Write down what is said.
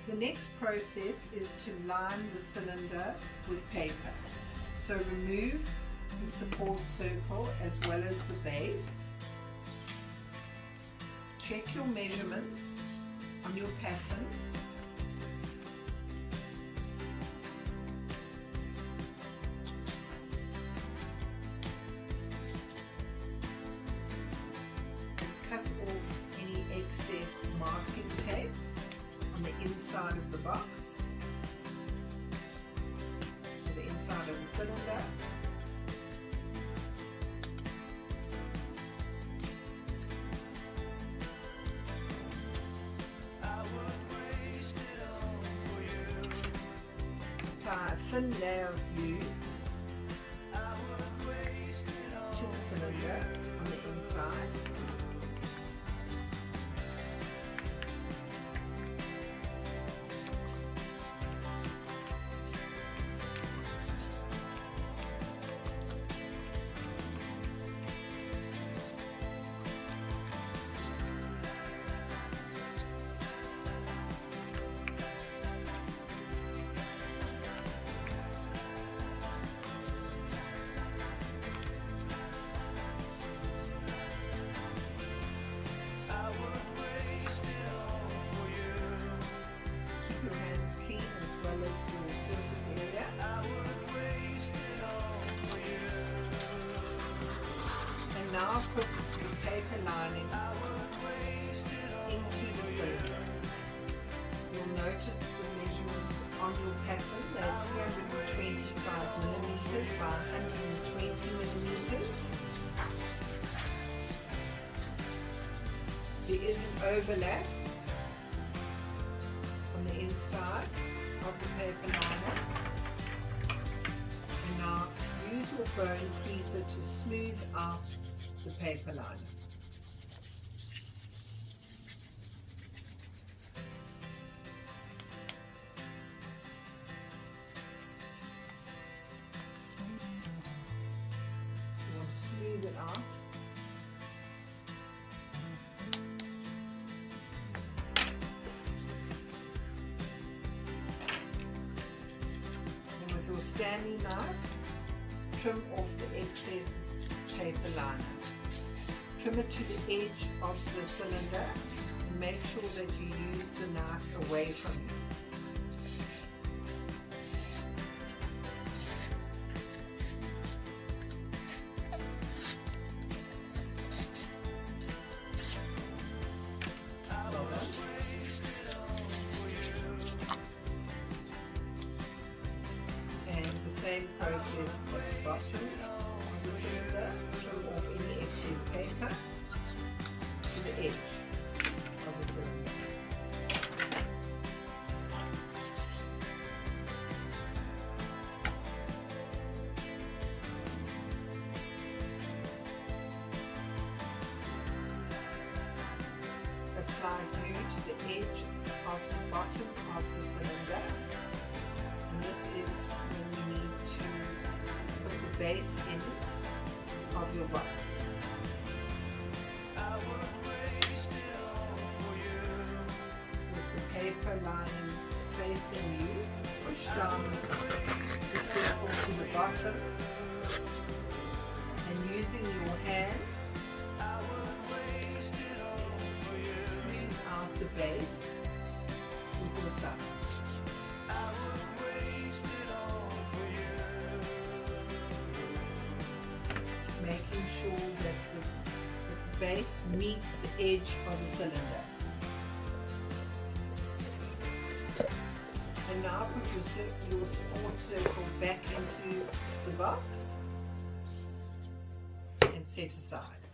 The next process is to line the cylinder with paper. So remove the support circle as well as the base. Check your measurements on your pattern. Cut off any excess masking tape on the inside of the box, or the inside of the cylinder. Apply a thin layer of glue to the cylinder on the inside. Now put the paper lining into the cylinder. You'll notice the measurements on your pattern. They're 325 millimeters by 120 millimeters. There is an overlap on the inside of the paper liner. And now use your bone creaser to smooth out the paper liner. You want to smooth it out. And with your Stanley knife, trim off the excess paper liner. Trim it to the edge of the cylinder and make sure that you use the knife away from you. And the same process at the bottom of the cylinder. Trim off any excess paper to the edge of the cylinder. Apply glue to the edge of the bottom of the cylinder. And this is when you need to put the base in of your box. With the paper lining facing you, push down the circle to the bottom and using your hand smooth out the base with your thumb. Making sure that the base meets the edge of the cylinder. And now put your support circle back into the box and set aside.